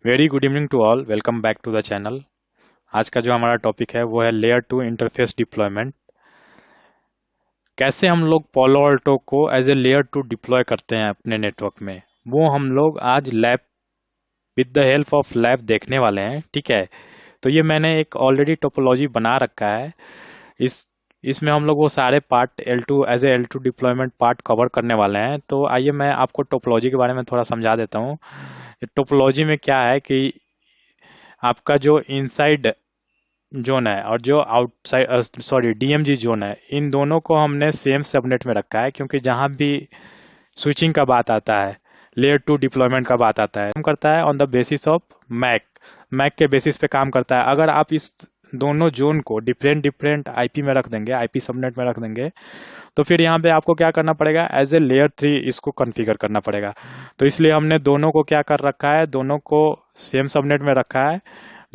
Very good evening to all. Welcome back to the channel. आज का जो हमारा टॉपिक है वो है लेयर टू इंटरफेस डिप्लॉयमेंट। कैसे हम लोग पालो अल्टो को as a layer two deploy करते हैं अपने नेटवर्क में, वो हम लोग आज lab with the help of lab देखने वाले हैं। ठीक है, तो ये मैंने एक ऑलरेडी टोपोलॉजी बना रखा है। इस इसमें हम लोग वो सारे part L2 as a L2 deployment part cover करने वाले हैं। तो आइए मैं आपको टोपोलॉजी के बारे में थोड़ा समझा देता हूँ। टोपोलॉजी में क्या है कि आपका जो इनसाइड जोन है और जो आउटसाइड डीएमजी जोन है, इन दोनों को हमने सेम सबनेट में रखा है, क्योंकि जहां भी स्विचिंग का बात आता है, लेयर टू डिप्लॉयमेंट का बात आता है, काम करता है on the basis of MAC. MAC के बेसिस पे काम करता है। अगर आप इस दोनों जोन को डिफरेंट डिफरेंट आईपी में रख देंगे, आईपी सबनेट में रख देंगे, तो फिर यहाँ पे आपको क्या करना पड़ेगा, एज ए लेयर थ्री इसको कॉन्फ़िगर करना पड़ेगा। तो इसलिए हमने दोनों को क्या कर रखा है, दोनों को सेम सबनेट में रखा है।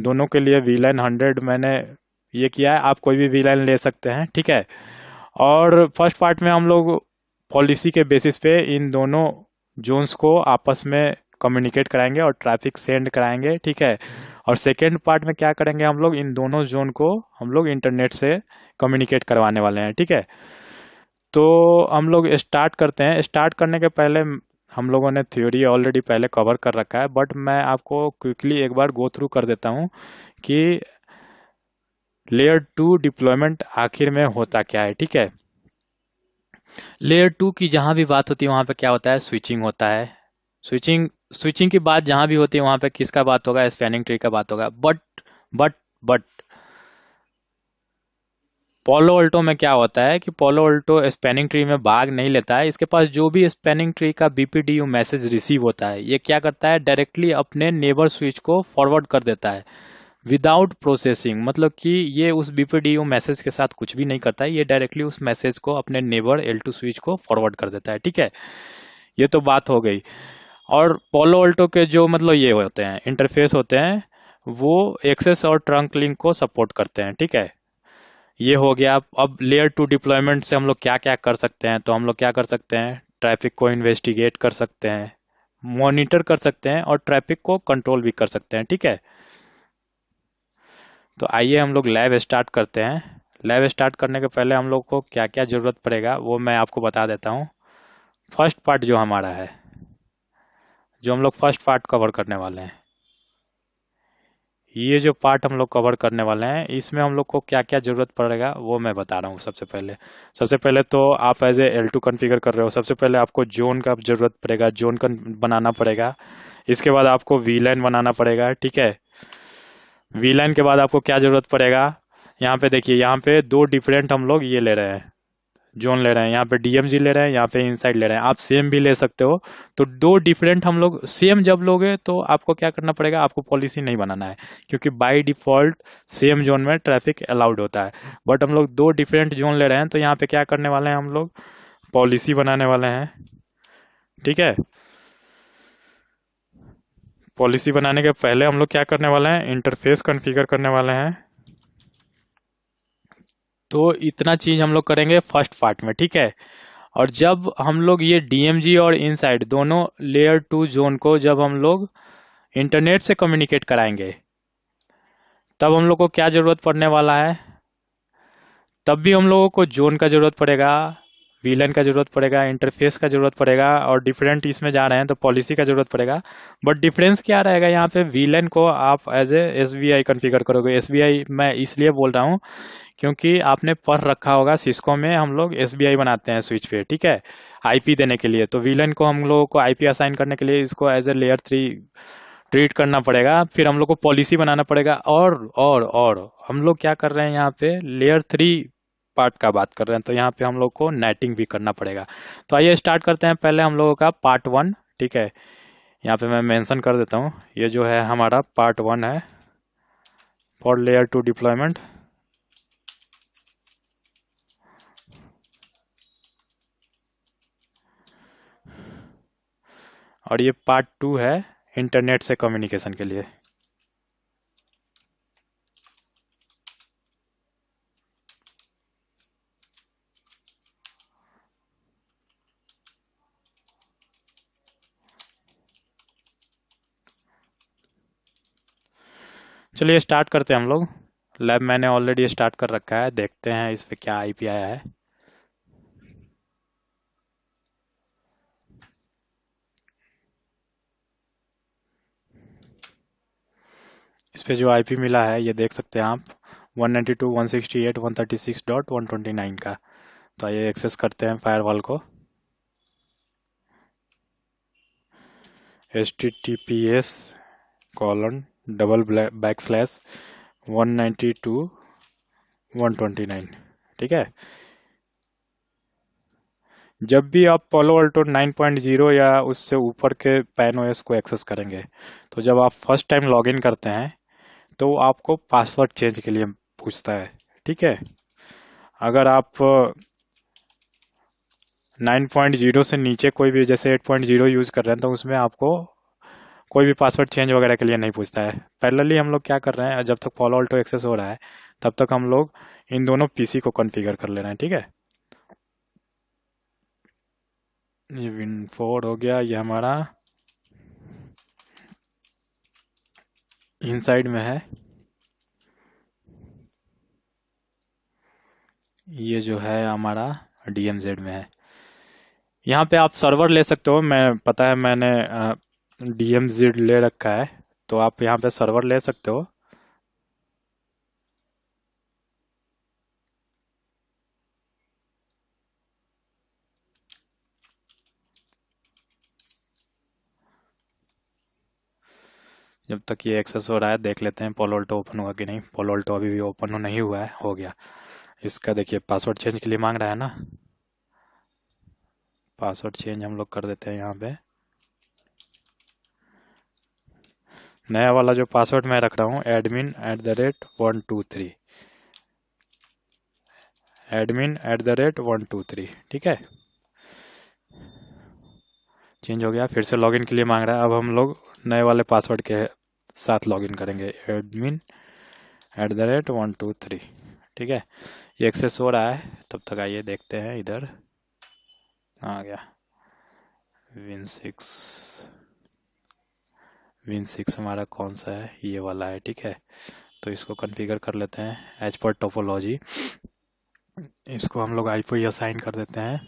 दोनों के लिए वीलाइन 100 मैंने ये किया है। आप कोई भी वीलाइन ले सकते हैं, ठीक है। और फर्स्ट पार्ट में हम लोग पॉलिसी के बेसिस पे इन दोनों जोन्स को आपस में कम्युनिकेट कराएंगे और ट्रैफिक सेंड कराएंगे, ठीक है। और सेकेंड पार्ट में क्या करेंगे, हम लोग इन दोनों जोन को हम लोग इंटरनेट से कम्युनिकेट करवाने वाले हैं, ठीक है। तो हम लोग स्टार्ट करते हैं। स्टार्ट करने के पहले हम लोगों ने थ्योरी ऑलरेडी पहले कवर कर रखा है, बट मैं आपको क्विकली एक बार गो थ्रू कर देता हूँ कि लेयर टू डिप्लॉयमेंट आखिर में होता क्या है, ठीक है। लेयर टू की जहां भी बात होती है वहां पे क्या होता है, स्विचिंग होता है। स्विचिंग स्विचिंग की बात जहां भी होती है वहां पे किसका बात होगा, स्पैनिंग ट्री का बात होगा। बट बट पोलो अल्टो में क्या होता है कि पोलो अल्टो स्पैनिंग ट्री में भाग नहीं लेता है। इसके पास जो भी स्पैनिंग ट्री का बीपीडीयू मैसेज रिसीव होता है, ये क्या करता है, डायरेक्टली अपने नेबर स्विच को फॉरवर्ड कर देता है विदाउट प्रोसेसिंग। मतलब कि ये उस बीपीडीयू मैसेज के साथ कुछ भी नहीं करता है, ये डायरेक्टली उस मैसेज को अपने नेबर L2 स्विच को फॉरवर्ड कर देता है, ठीक है। ये तो बात हो गई। और पोलो अल्टो के जो मतलब ये होते हैं इंटरफेस होते हैं, वो एक्सेस और ट्रंक लिंक को सपोर्ट करते हैं, ठीक है। ये हो गया। अब लेयर टू डिप्लॉयमेंट से हम लोग क्या क्या कर सकते हैं, तो हम लोग क्या कर सकते हैं, ट्रैफिक को इन्वेस्टिगेट कर सकते हैं, मॉनिटर कर सकते हैं और ट्रैफिक को कंट्रोल भी कर सकते हैं, ठीक है। तो आइए हम लोग लैब स्टार्ट करते हैं। लैब स्टार्ट करने के पहले हम लोग को क्या क्या जरूरत पड़ेगा वो मैं आपको बता देता हूँ। फर्स्ट पार्ट जो हमारा है, जो हम लोग फर्स्ट पार्ट कवर करने वाले हैं, ये जो पार्ट हम लोग कवर करने वाले हैं, इसमें हम लोग को क्या क्या जरूरत पड़ेगा वो मैं बता रहा हूँ। सबसे पहले तो आप एज ए L2 कॉन्फ़िगर कर रहे हो, सबसे पहले आपको जोन का जरूरत पड़ेगा, जोन का बनाना पड़ेगा। इसके बाद आपको वीलाइन बनाना पड़ेगा, ठीक है। वीलाइन के बाद आपको क्या जरूरत पड़ेगा, यहाँ पे देखिए, यहाँ पे दो डिफरेंट हम लोग ये ले रहे हैं, जोन ले रहे हैं। यहाँ पे डीएमजी ले रहे हैं, यहाँ पे इनसाइड ले रहे हैं। आप सेम भी ले सकते हो। तो दो डिफरेंट हम लोग सेम जब लोगे तो आपको क्या करना पड़ेगा, आपको पॉलिसी नहीं बनाना है, क्योंकि बाय डिफॉल्ट सेम जोन में ट्रैफिक अलाउड होता है। बट हम लोग दो डिफरेंट जोन ले रहे हैं, तो यहाँ पे क्या करने वाले हैं, हम लोग पॉलिसी बनाने वाले हैं, ठीक है। पॉलिसी बनाने के पहले हम लोग क्या करने वाले हैं, इंटरफेस कॉन्फ़िगर करने वाले हैं। तो इतना चीज हम लोग करेंगे फर्स्ट पार्ट में, ठीक है। और जब हम लोग ये डीएमजी और इनसाइड दोनों लेयर टू जोन को जब हम लोग इंटरनेट से कम्युनिकेट कराएंगे, तब हम लोग को क्या जरूरत पड़ने वाला है, तब भी हम लोगों को जोन का जरूरत पड़ेगा, वीलन का जरूरत पड़ेगा, इंटरफेस का जरूरत पड़ेगा, और डिफरेंट इसमें जा रहे हैं तो पॉलिसी का जरूरत पड़ेगा। बट डिफरेंस क्या रहेगा, यहाँ पे वीलन को आप एज ए एसबीआई कॉन्फ़िगर करोगे। एसबीआई मैं इसलिए बोल रहा हूँ क्योंकि आपने पढ़ रखा होगा, सिस्को में हम लोग एसबीआई बनाते हैं स्विच पे, ठीक है, आईपी देने के लिए। तो विलन को हम लोगों को आईपी असाइन करने के लिए इसको as a layer three treat करना पड़ेगा। फिर हम लोग को पॉलिसी बनाना पड़ेगा। और हम लोग क्या कर रहे हैं, यहाँ पे लेयर थ्री पार्ट का बात कर रहे हैं, तो यहाँ पे हम लोग को नेटिंग भी करना पड़ेगा। तो आइए स्टार्ट करते हैं पहले हम लोगों का पार्ट वन, ठीक है। यहाँ पे मैं मेंशन कर देता हूँ, ये जो है हमारा पार्ट वन है फॉर लेयर टू डिप्लॉयमेंट। और ये पार्ट टू है इंटरनेट से कम्युनिकेशन के लिए। चलिए स्टार्ट करते हैं हम लोग। लैब मैंने ऑलरेडी स्टार्ट कर रखा है, देखते हैं इस पे क्या आईपी आया है। इस पे जो आईपी मिला है ये देख सकते हैं आप, 192.168.136.129 का। तो आइए एक्सेस करते हैं फायरवॉल को। https://192.129, ठीक है। जब भी आप पालो अल्टो 9.0 या उससे ऊपर के पैन ओएस को एक्सेस करेंगे, तो जब आप फर्स्ट टाइम लॉगिन करते हैं तो आपको पासवर्ड चेंज के लिए पूछता है, ठीक है। अगर आप 9.0 से नीचे कोई भी जैसे 8.0 यूज कर रहे हैं तो उसमें आपको कोई भी पासवर्ड चेंज वगैरह के लिए नहीं पूछता है। पैरेलली हम लोग क्या कर रहे हैं, जब तक पालो अल्टो एक्सेस हो रहा है तब तक हम लोग इन दोनों पीसी को कॉन्फ़िगर कर ले रहे हैं, ठीक है। ये विन4 हो गया, ये हमारा इनसाइड में है। ये जो है हमारा डीएमजेड में है। यहाँ पे आप सर्वर ले सकते हो, मैं पता है मैंने डीएमजेड ले रखा है, तो आप यहाँ पे सर्वर ले सकते हो। जब तक ये एक्सेस हो रहा है देख लेते हैं पोलो अल्टो ओपन हुआ कि नहीं। पोलो अल्टो अभी भी ओपन नहीं हुआ है, हो गया। इसका देखिए पासवर्ड चेंज के लिए मांग रहा है ना, पासवर्ड चेंज हम लोग कर देते हैं यहाँ पे। नया वाला जो पासवर्ड मैं रख रहा हूँ admin@123, admin@123, ठीक है। चेंज हो गया, फिर से लॉगिन के लिए मांग रहा है। अब हम लोग नए वाले पासवर्ड के साथ लॉगिन करेंगे, admin@123, ठीक है। ये एक्सेस हो रहा है, तब तक आइए देखते हैं इधर। आ गया विन6। विन6 हमारा कौन सा है, ये वाला है, ठीक है। तो इसको कॉन्फ़िगर कर लेते हैं एज पर टोपोलॉजी। इसको हम लोग आईपी असाइन कर देते हैं।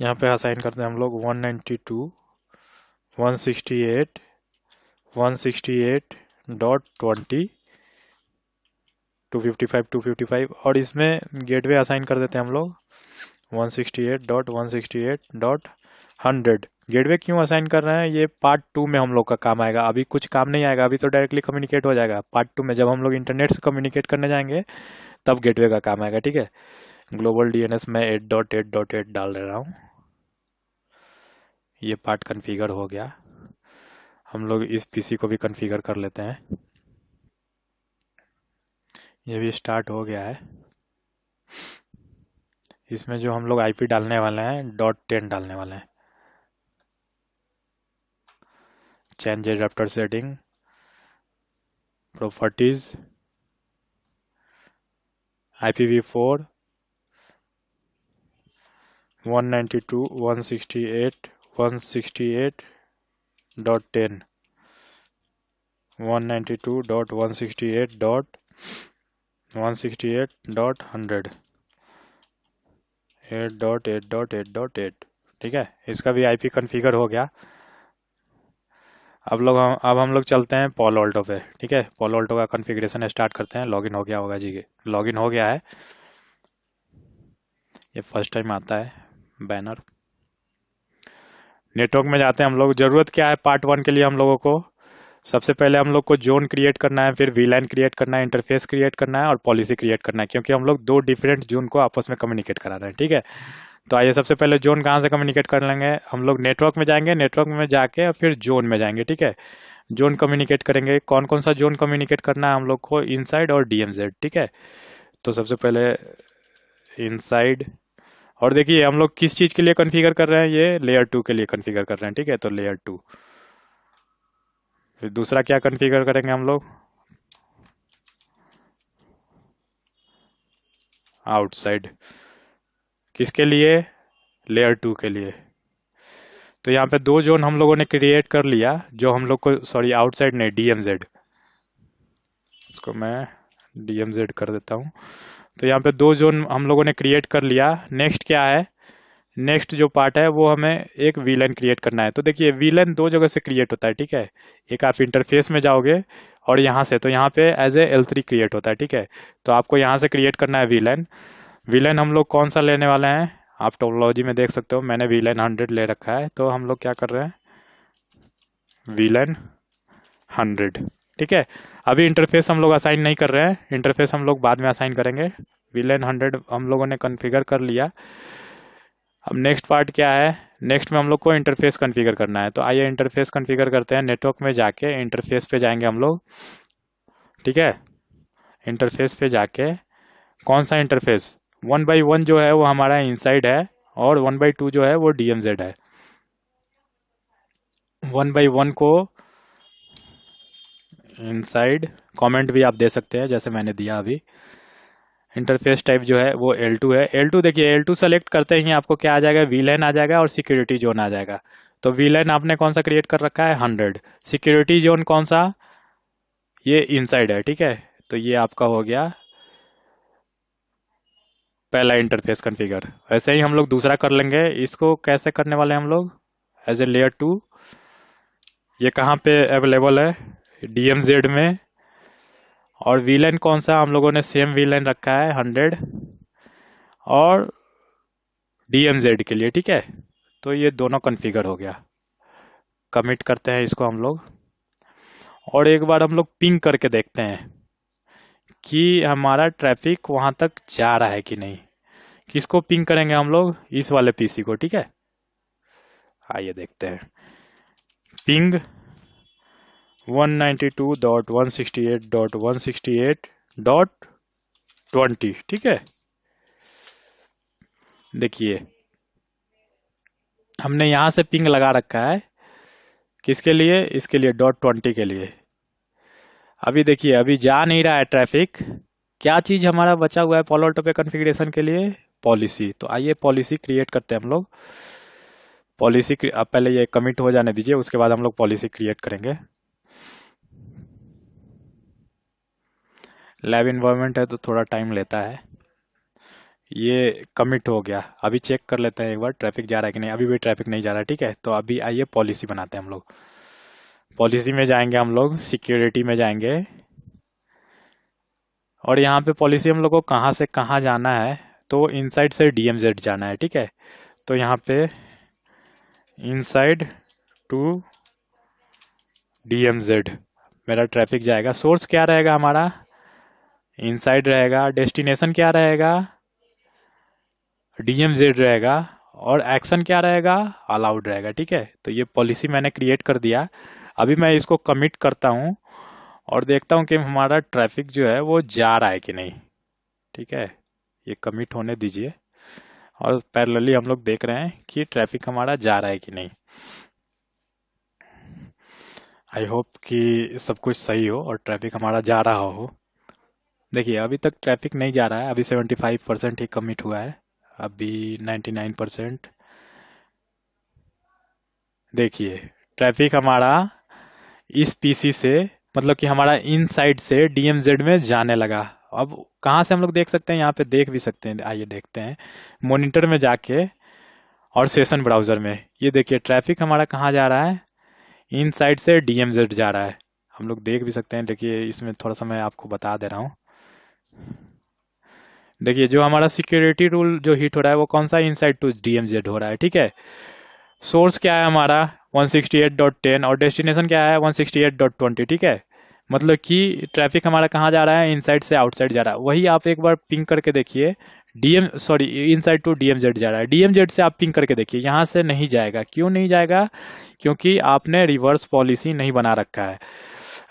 यहाँ पे असाइन करते हैं हम लोग 192.168.168.20 255 और इसमें गेटवे असाइन कर देते हैं हम लोग 168.168.100। गेटवे क्यों असाइन कर रहे हैं, ये पार्ट 2 में हम लोग का काम आएगा, अभी कुछ काम नहीं आएगा। अभी तो डायरेक्टली कम्युनिकेट हो जाएगा, पार्ट 2 में जब हम लोग इंटरनेट से कम्युनिकेट करने जाएंगे तब गेटवे का काम आएगा, ठीक है। ग्लोबल डीएनएस में 8.8.8 डाल रहा हूँ। ये पार्ट कन्फिगर हो गया। हम लोग इस पीसी को भी कन्फिगर कर लेते हैं। ये भी स्टार्ट हो गया है। इसमें जो हम लोग आईपी डालने वाले हैं .10 डालने वाले हैं। Change adapter setting, properties, IPv4 192.168.168.10 192.168.168.100 8.8.8.8, ठीक है। इसका भी आईपी कॉन्फ़िगर हो गया। अब हम लोग चलते हैं पोलो अल्टो पे, ठीक है। पोलो अल्टो का कॉन्फ़िगरेशन स्टार्ट करते हैं। लॉगिन हो गया होगा जी, लॉगिन हो गया है। ये फर्स्ट टाइम आता है बैनर। नेटवर्क में जाते हैं हम लोग। ज़रूरत क्या है पार्ट 1 के लिए हम लोगों को, सबसे पहले हम लोग को जोन क्रिएट करना है, फिर वीलैन क्रिएट करना है, इंटरफेस क्रिएट करना है और पॉलिसी क्रिएट करना है, क्योंकि हम लोग दो डिफरेंट जोन को आपस में कम्युनिकेट करा रहे हैं, ठीक है। तो आइए सबसे पहले जोन कहाँ से कम्युनिकेट कर लेंगे, हम लोग नेटवर्क में जाएंगे, नेटवर्क में जाके और फिर जोन में जाएंगे, ठीक है। जोन कम्युनिकेट करेंगे, कौन कौन सा जोन कम्युनिकेट करना है हम लोग को, इनसाइड और डीएमजेड, ठीक है। तो सबसे पहले इनसाइड, और देखिए हम लोग किस चीज़ के लिए कॉन्फ़िगर कर रहे हैं, ये लेयर 2 के लिए कॉन्फ़िगर कर रहे हैं, ठीक है। तो लेयर 2 फिर दूसरा क्या कॉन्फ़िगर करेंगे हम लोग, आउटसाइड, किसके लिए, लेयर 2 के लिए। तो यहाँ पे दो जोन हम लोगों ने क्रिएट कर लिया, जो हम लोग को, सॉरी आउटसाइड नहीं, डीएमजेड, इसको मैं डीएमजेड कर देता हूँ। तो यहाँ पे दो जोन हम लोगों ने क्रिएट कर लिया। नेक्स्ट क्या है, नेक्स्ट जो पार्ट है वो हमें एक वीलन क्रिएट करना है। तो देखिए वीलन दो जगह से क्रिएट होता है, ठीक है। एक आप इंटरफेस में जाओगे और यहाँ से, तो यहाँ पे एज ए L3 क्रिएट होता है, ठीक है। तो आपको यहाँ से क्रिएट करना है वीलन। वीलन हम लोग कौन सा लेने वाले हैं, आप टोपोलॉजी में देख सकते हो, मैंने वीलन 100 ले रखा है। तो हम लोग क्या कर रहे हैं, वीलन 100, ठीक है। अभी इंटरफेस हम लोग असाइन नहीं कर रहे हैं, इंटरफेस हम लोग बाद में असाइन करेंगे। वीलन 100 हम लोगों ने कॉन्फ़िगर कर लिया। अब नेक्स्ट पार्ट क्या है, नेक्स्ट में हम लोग को इंटरफेस कॉन्फ़िगर करना है। तो आइए इंटरफेस कॉन्फ़िगर करते हैं। नेटवर्क में जाके इंटरफेस पे जाएंगे हम लोग, ठीक है। इंटरफेस पे जाके कौन सा इंटरफेस, 1/1 जो है वो हमारा इनसाइड है, और 1/2 जो है वो डीएमजेड है। 1/1 को इनसाइड, कमेंट भी आप दे सकते हैं जैसे मैंने दिया अभी। इंटरफेस टाइप जो है वो L2 है। L2 देखिए, L2 सेलेक्ट करते ही आपको क्या आ जाएगा, वीलैन आ जाएगा और सिक्योरिटी जोन आ जाएगा। तो वीलैन आपने कौन सा क्रिएट कर रखा है, 100। सिक्योरिटी जोन कौन सा, ये इनसाइड है, ठीक है। तो ये आपका हो गया पहला इंटरफेस कॉन्फ़िगर। ऐसे ही हम लोग दूसरा कर लेंगे। इसको कैसे करने वाले हैं हम लोग, एज ए लेयर 2। ये कहाँ पे अवेलेबल है, डीएमजेड में। और वीलैन कौन सा, हम लोगों ने सेम वीलैन रखा है 100 और डीएमजेड के लिए, ठीक है। तो ये दोनों कॉन्फ़िगर हो गया। कमिट करते हैं इसको हम लोग, और एक बार हम लोग पिंग करके देखते हैं कि हमारा ट्रैफिक वहां तक जा रहा है कि नहीं। किसको पिंग करेंगे हम लोग, इस वाले पीसी को, ठीक है। आइए देखते हैं, पिंग 192.168.168.20, ठीक है। देखिए हमने यहाँ से पिंग लगा रखा है, किसके लिए, इसके लिए .20 के लिए। अभी देखिए अभी जा नहीं रहा है ट्रैफिक। क्या चीज हमारा बचा हुआ है फॉलो पे कॉन्फ़िगरेशन के लिए, पॉलिसी। तो आइए पॉलिसी क्रिएट करते हैं हम लोग। पॉलिसी, अब पहले ये कमिट हो जाने दीजिए, उसके बाद हम लोग पॉलिसी क्रिएट करेंगे। लैब इन्वायरमेंट है तो थोड़ा टाइम लेता है। ये कमिट हो गया। अभी चेक कर लेते हैं एक बार ट्रैफिक जा रहा है कि नहीं। अभी भी ट्रैफिक नहीं जा रहा है, ठीक है। तो अभी आइए पॉलिसी बनाते हैं हम लोग। पॉलिसी में जाएंगे हम लोग, सिक्योरिटी में जाएंगे, और यहाँ पे पॉलिसी हम लोग को कहाँ से कहाँ जाना है, तो इनसाइड से डीएमजेड जाना है, ठीक है। तो यहाँ पे इनसाइड टू डीएमजेड मेरा ट्रैफिक जाएगा। सोर्स क्या रहेगा हमारा, इनसाइड रहेगा। डेस्टिनेशन क्या रहेगा, डीएमजेड रहेगा। और एक्शन क्या रहेगा, अलाउड रहेगा, ठीक है। तो ये पॉलिसी मैंने क्रिएट कर दिया। अभी मैं इसको कमिट करता हूँ और देखता हूँ कि हमारा ट्रैफिक जो है वो जा रहा है कि नहीं, ठीक है। ये कमिट होने दीजिए, और पैरेलली हम लोग देख रहे हैं कि ट्रैफिक हमारा जा रहा है कि नहीं। आई होप कि सब कुछ सही हो और ट्रैफिक हमारा जा रहा हो। देखिए अभी तक ट्रैफिक नहीं जा रहा है, अभी 75% ही कमिट हुआ है, अभी 99%। देखिए ट्रैफिक हमारा इस पीसी से, मतलब कि हमारा इनसाइड से डीएमजेड में जाने लगा। अब कहाँ से हम लोग देख सकते हैं, यहाँ पे देख भी सकते हैं। आइए देखते हैं मॉनिटर में जाके और सेशन ब्राउजर में। ये देखिए ट्रैफिक हमारा कहाँ जा रहा है, इनसाइड से डीएमजेड जा रहा है। हम लोग देख भी सकते हैं। देखिए इसमें थोड़ा सा मैं आपको बता दे रहा हूँ। देखिए जो हमारा सिक्योरिटी रूल जो हिट हो रहा है वो कौन सा, इनसाइड टू डीएमजेड हो रहा है, ठीक है। सोर्स क्या है हमारा 168.10 और डेस्टिनेशन क्या है 168.20, ठीक है। मतलब कि ट्रैफिक हमारा कहाँ जा रहा है, इनसाइड से आउटसाइड जा रहा है। वही आप एक बार पिंग करके देखिए, DM sorry inside to DMZ जा रहा है। डीएमजेड से आप पिंग करके देखिए, यहाँ से नहीं जाएगा। क्यों नहीं जाएगा, क्योंकि आपने रिवर्स पॉलिसी नहीं बना रखा है।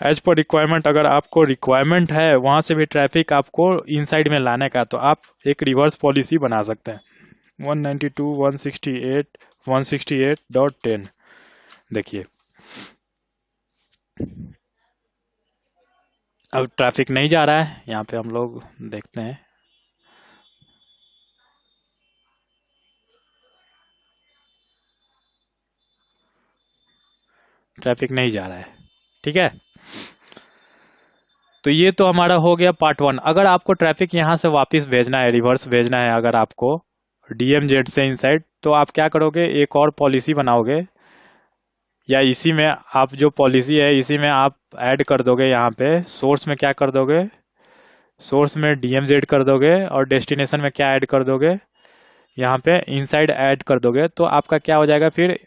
एज पर रिक्वायरमेंट, अगर आपको रिक्वायरमेंट है वहां से भी ट्रैफिक आपको इनसाइड में लाने का, तो आप एक रिवर्स पॉलिसी बना सकते हैं। 192.168.168.10, देखिए अब ट्रैफिक नहीं जा रहा है यहाँ पे, हम लोग देखते हैं। ट्रैफिक नहीं जा रहा है, ठीक है। तो ये तो हमारा हो गया पार्ट वन। अगर आपको ट्रैफिक यहाँ से वापस भेजना है, रिवर्स भेजना है अगर आपको डीएमजेड से इनसाइड, तो आप क्या करोगे, एक और पॉलिसी बनाओगे, या इसी में आप जो पॉलिसी है इसी में आप ऐड कर दोगे। यहाँ पे सोर्स में क्या कर दोगे, सोर्स में डीएमजेड कर दोगे, और डेस्टिनेशन में क्या ऐड कर दोगे, यहाँ पे इनसाइड ऐड कर दोगे। तो आपका क्या हो जाएगा फिर,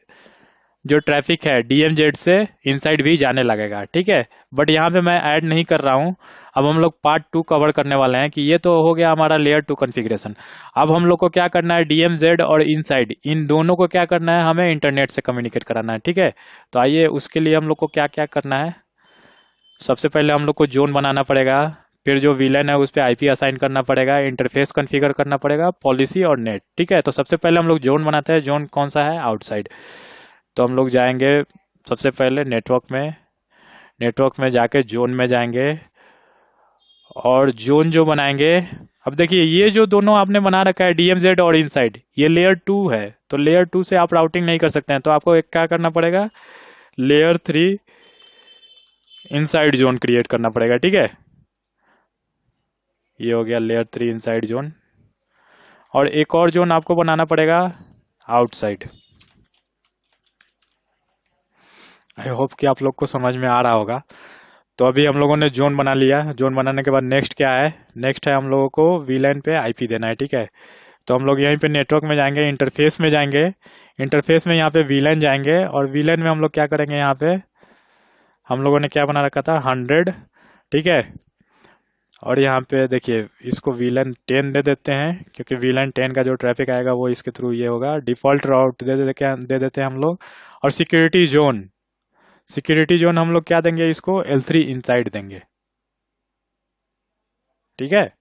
जो ट्रैफिक है डीएमजेड से इनसाइड भी जाने लगेगा, ठीक है। बट यहाँ पे मैं ऐड नहीं कर रहा हूँ। अब हम लोग पार्ट टू कवर करने वाले हैं, कि ये तो हो गया हमारा लेयर टू कॉन्फ़िगरेशन। अब हम लोग को क्या करना है, डीएमजेड और इनसाइड इन दोनों को क्या करना है, हमें इंटरनेट से कम्युनिकेट कराना है, ठीक है। तो आइए उसके लिए हम लोग को क्या क्या करना है। सबसे पहले हम लोग को जोन बनाना पड़ेगा, फिर जो विलन है उस पर आईपी असाइन करना पड़ेगा, इंटरफेस कॉन्फ़िगर करना पड़ेगा, पॉलिसी और नेट, ठीक है। तो सबसे पहले हम लोग जोन बनाते हैं। जोन कौन सा है, आउटसाइड। तो हम लोग जाएंगे सबसे पहले नेटवर्क में, नेटवर्क में जाके जोन में जाएंगे, और जोन जो बनाएंगे, अब देखिए ये जो दोनों आपने बना रखा है डीएमजेड और इनसाइड, ये लेयर टू है। तो लेयर टू से आप राउटिंग नहीं कर सकते हैं, तो आपको एक क्या करना पड़ेगा, layer three inside zone create करना पड़ेगा, ठीक है। ये हो गया लेयर थ्री इनसाइड जोन। और एक और जोन आपको बनाना पड़ेगा आउटसाइड। आई होप कि आप लोग को समझ में आ रहा होगा। तो अभी हम लोगों ने जोन बना लिया। जोन बनाने के बाद नेक्स्ट क्या है, नेक्स्ट है हम लोगों को वीलैन पे आईपी देना है, ठीक है। तो हम लोग यहीं पे नेटवर्क में जाएंगे, इंटरफेस में जाएंगे, इंटरफेस में यहाँ पे वीलैन जाएंगे, और वीलैन में हम लोग क्या करेंगे, यहाँ पे हम लोगों ने क्या बना रखा था, 100, ठीक है। और यहाँ पे देखिए इसको वीलन 10 दे देते हैं, क्योंकि वीलन 10 का जो ट्रैफिक आएगा वो इसके थ्रू ये होगा। डिफॉल्ट राउट दे देते हैं हम लोग। और सिक्योरिटी जोन, सिक्योरिटी जोन हम लोग क्या देंगे, इसको L3 इनसाइड देंगे, ठीक है।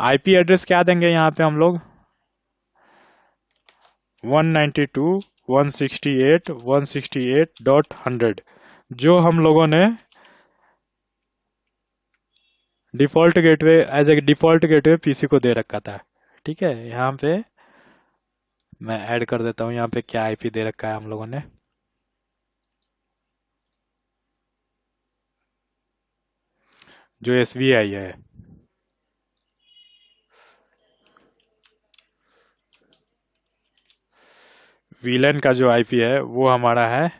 आईपी एड्रेस क्या देंगे यहाँ पे हम लोग, 192.168.168.100, जो हम लोगों ने default gateway as a default gateway PC को दे रखा था, ठीक है। यहाँ पे मैं ऐड कर देता हूँ, यहाँ पे क्या आईपी दे रखा है हम लोगों ने, जो एसवीआई है। वीलन का जो आईपी है वो हमारा है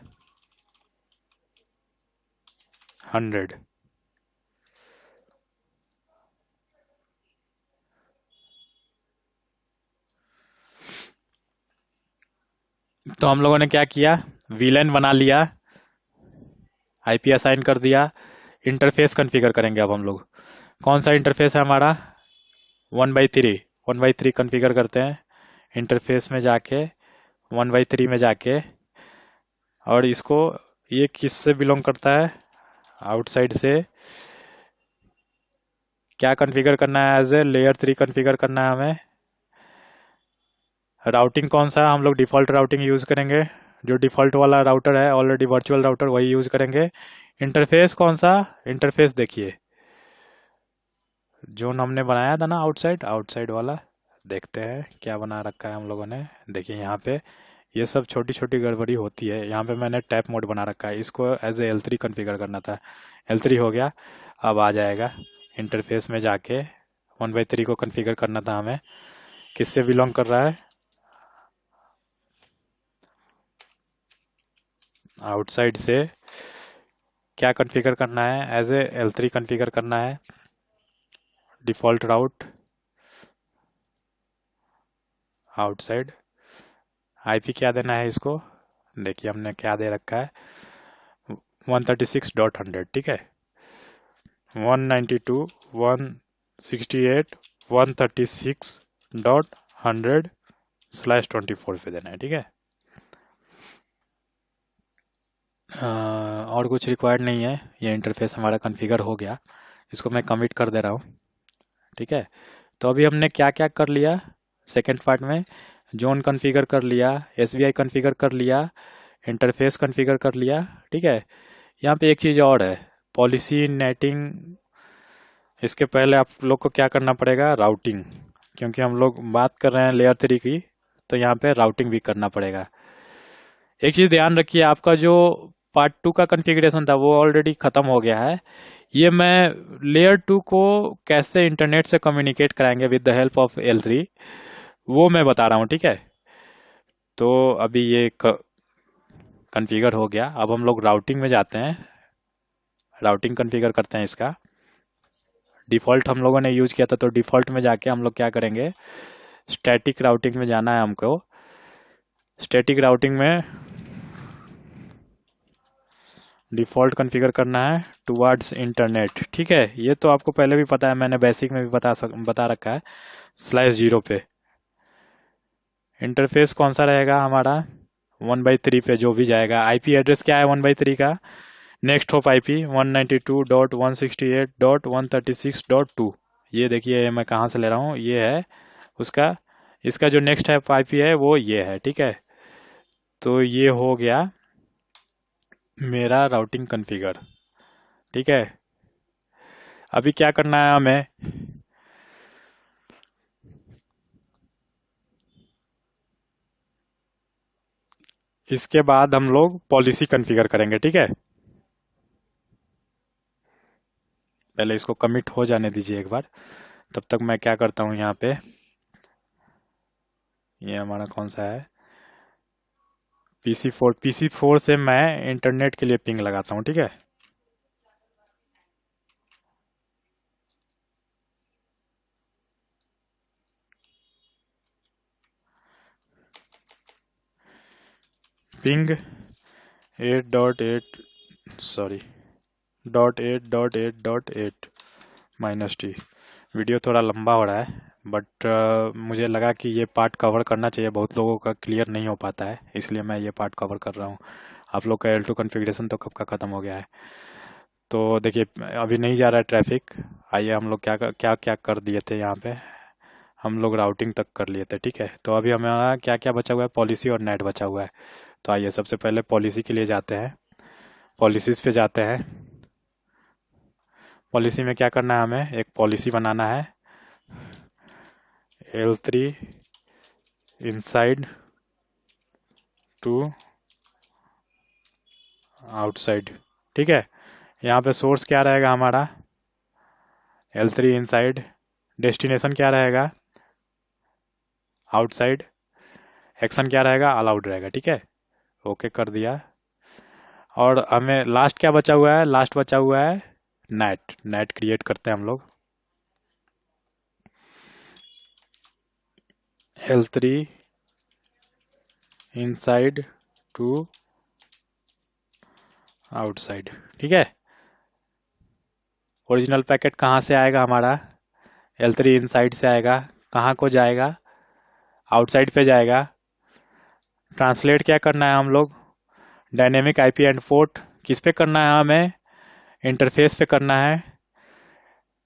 100। तो हम लोगों ने क्या किया, वीलन बना लिया, आईपी असाइन कर दिया, इंटरफेस कॉन्फ़िगर करेंगे अब हम लोग। कौन सा इंटरफेस है हमारा, 1/3, 1/3 कॉन्फ़िगर करते हैं। इंटरफेस में जाके 1/3 में जाके, और इसको, ये किस से बिलोंग करता है, आउटसाइड से। क्या कॉन्फ़िगर करना है, एज ए लेयर 3 कॉन्फ़िगर करना है हमें। राउटिंग कौन सा है, हम लोग डिफ़ॉल्ट राउटिंग यूज़ करेंगे, जो डिफ़ॉल्ट वाला राउटर है ऑलरेडी वर्चुअल राउटर, वही यूज़ करेंगे। इंटरफेस कौन सा, इंटरफेस देखिए जो हमने बनाया था ना आउटसाइड, आउटसाइड वाला, देखते हैं क्या बना रखा है हम लोगों ने। देखिए यहाँ पे ये सब छोटी छोटी गड़बड़ी होती है। यहाँ पे मैंने टैप मोड बना रखा है, इसको एज ए L3 कॉन्फ़िगर करना था, L3 हो गया। अब आ जाएगा इंटरफेस में जाके 1/3 को कॉन्फ़िगर करना था हमें, किससे बिलोंग कर रहा है, आउटसाइड से। क्या कॉन्फ़िगर करना है, एज ए L3 कॉन्फ़िगर करना है, डिफ़ॉल्ट राउट आउटसाइड। आईपी क्या देना है इसको, देखिए हमने क्या दे रखा है, 136.100, ठीक है। 192.168.136.100/24 पे देना है, ठीक है। और कुछ रिक्वायर्ड नहीं है, ये इंटरफेस हमारा कॉन्फ़िगर हो गया। इसको मैं कमिट कर दे रहा हूँ, ठीक है। तो अभी हमने क्या क्या कर लिया, सेकेंड पार्ट में जोन कॉन्फ़िगर कर लिया, एसबीआई कॉन्फ़िगर कर लिया, इंटरफेस कॉन्फ़िगर कर लिया, ठीक है। यहाँ पे एक चीज़ और है, पॉलिसी नेटिंग। इसके पहले आप लोग को क्या करना पड़ेगा, राउटिंग, क्योंकि हम लोग बात कर रहे हैं लेयर 3 की, तो यहाँ पे राउटिंग भी करना पड़ेगा। एक चीज़ ध्यान रखिए, आपका जो पार्ट 2 का कॉन्फ़िगरेशन था वो ऑलरेडी ख़त्म हो गया है। ये मैं लेयर 2 को कैसे इंटरनेट से कम्युनिकेट कराएंगे with the help of L3, वो मैं बता रहा हूँ, ठीक है। तो अभी ये कॉन्फ़िगर हो गया, अब हम लोग राउटिंग में जाते हैं, राउटिंग कॉन्फ़िगर करते हैं इसका। डिफ़ॉल्ट हम लोगों ने यूज़ किया था, तो डिफ़ॉल्ट में जाके हम लोग क्या करेंगे, स्टैटिक राउटिंग में जाना है हमको। स्टैटिक राउटिंग में डिफ़ॉल्ट कॉन्फ़िगर करना है टुवर्ड्स इंटरनेट, ठीक है। ये तो आपको पहले भी पता है, मैंने बेसिक में भी बता रखा है। /0 पे इंटरफेस कौन सा रहेगा हमारा, 1/3 पे जो भी जाएगा। आईपी एड्रेस क्या है 1/3 का, नेक्स्ट होप आईपी 192.168.136.2। ये देखिए मैं कहाँ से ले रहा हूँ, ये है उसका, इसका जो नेक्स्ट है आईपी है वो ये है, ठीक है। तो ये हो गया मेरा राउटिंग कॉन्फ़िगर, ठीक है। अभी क्या करना है हमें, इसके बाद हम लोग पॉलिसी कॉन्फ़िगर करेंगे, ठीक है। पहले इसको कमिट हो जाने दीजिए एक बार, तब तक मैं क्या करता हूँ यहाँ पे, ये हमारा कौन सा है, पीसी4 से मैं इंटरनेट के लिए पिंग लगाता हूँ, ठीक है। Ping 8.8, sorry, .8.8.8 -t। वीडियो थोड़ा लंबा हो रहा है, बट मुझे लगा कि ये पार्ट कवर करना चाहिए, बहुत लोगों का क्लियर नहीं हो पाता है, इसलिए मैं ये पार्ट कवर कर रहा हूँ। आप लोग का L2 कॉन्फ़िगरेशन तो कब का ख़त्म हो गया है। तो देखिए अभी नहीं जा रहा है ट्रैफिक। आइए हम लोग क्या क्या कर दिए थे यहाँ पे, हम लोग राउटिंग तक कर लिए थे, ठीक है। तो अभी हमारा क्या क्या बचा हुआ है, पॉलिसी और नेट बचा हुआ है। तो आइए सबसे पहले पॉलिसी के लिए जाते हैं, पॉलिसीज पे जाते हैं। पॉलिसी में क्या करना है, हमें एक पॉलिसी बनाना है, L3 इनसाइड टू आउटसाइड, ठीक है। यहाँ पे सोर्स क्या रहेगा हमारा, L3 इनसाइड, डेस्टिनेशन क्या रहेगा, आउटसाइड, एक्शन क्या रहेगा, अलाउड रहेगा, ठीक है। ओके कर दिया। और हमें लास्ट क्या बचा हुआ है, लास्ट बचा हुआ है नेट, नेट क्रिएट करते हैं हम लोग। L3 इनसाइड टू आउटसाइड, ठीक है। ओरिजिनल पैकेट कहाँ से आएगा हमारा, L3 इनसाइड से आएगा, कहाँ को जाएगा, आउटसाइड पे जाएगा। ट्रांसलेट क्या करना है हम लोग, डायनेमिक आईपी एंड पोर्ट किस पे करना है हमें, इंटरफेस पे करना है।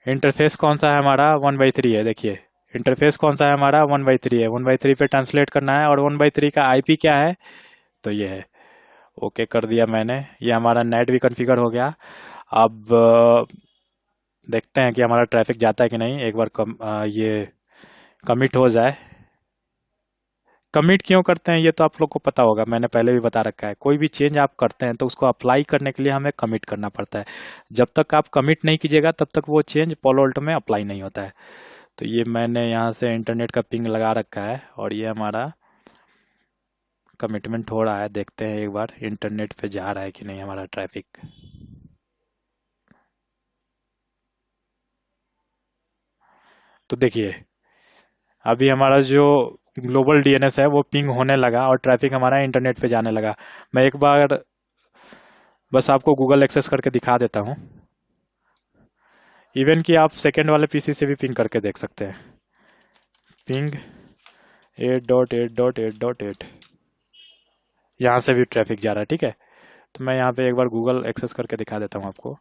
इंटरफेस कौन सा है हमारा, 1/3 है, देखिए इंटरफेस कौन सा है हमारा, 1/3 है, 1/3 पे ट्रांसलेट करना है, और 1/3 का आईपी क्या है, तो ये है। ओके कर दिया मैंने, ये हमारा नेट भी कॉन्फ़िगर हो गया। अब देखते हैं कि हमारा ट्रैफिक जाता है कि नहीं, एक बार ये कमिट हो जाए। कमिट क्यों करते हैं ये तो आप लोग को पता होगा, मैंने पहले भी बता रखा है, कोई भी चेंज आप करते हैं तो उसको अप्लाई करने के लिए हमें कमिट करना पड़ता है। जब तक आप कमिट नहीं कीजिएगा तब तक वो चेंज पोलोल्ट में अप्लाई नहीं होता है। तो ये मैंने यहाँ से इंटरनेट का पिंग लगा रखा है, और ये हमारा कमिटमेंट हो रहा है, देखते हैं एक बार इंटरनेट पे जा रहा है कि नहीं हमारा ट्रैफिक। तो देखिए अभी हमारा जो ग्लोबल डीएनएस है वो पिंग होने लगा और ट्रैफिक हमारा इंटरनेट पे जाने लगा। मैं एक बार बस आपको गूगल एक्सेस करके दिखा देता हूँ, इवन कि आप सेकेंड वाले पीसी से भी पिंग करके देख सकते हैं। पिंग 8.8.8.8, यहाँ से भी ट्रैफिक जा रहा है, ठीक है। तो मैं यहाँ पे एक बार गूगल एक्सेस करके दिखा देता हूँ आपको।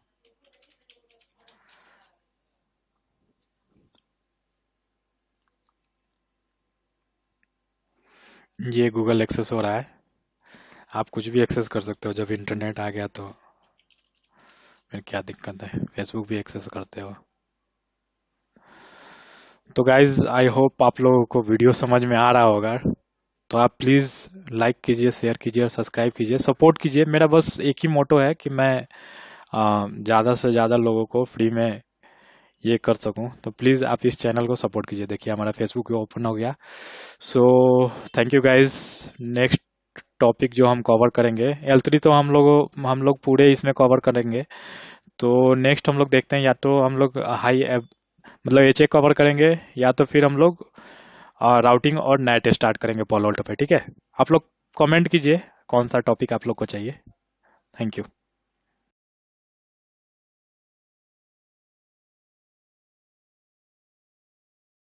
ये गूगल एक्सेस हो रहा है, आप कुछ भी एक्सेस कर सकते हो जब इंटरनेट आ गया तो। फिर क्या दिक्कत है, फेसबुक भी एक्सेस करते हो। तो गाइज आई होप आप लोगों को वीडियो समझ में आ रहा होगा। तो आप प्लीज़ लाइक कीजिए, शेयर कीजिए और सब्सक्राइब कीजिए, सपोर्ट कीजिए। मेरा बस एक ही मोटो है कि मैं ज़्यादा से ज़्यादा लोगों को फ्री में ये कर सकूं। तो प्लीज़ आप इस चैनल को सपोर्ट कीजिए। देखिए हमारा फेसबुक भी ओपन हो गया। So thank you guys. Next topic जो हम कवर करेंगे, L3 तो हम लोग पूरे इसमें कवर करेंगे। तो नेक्स्ट हम लोग देखते हैं, या तो हम लोग मतलब HA कवर करेंगे, या तो फिर हम लोग राउटिंग और नेट स्टार्ट करेंगे पॉलो अल्टो पे। ठीक है, आप लोग कमेंट कीजिए कौन सा टॉपिक आप लोग को चाहिए। Thank you.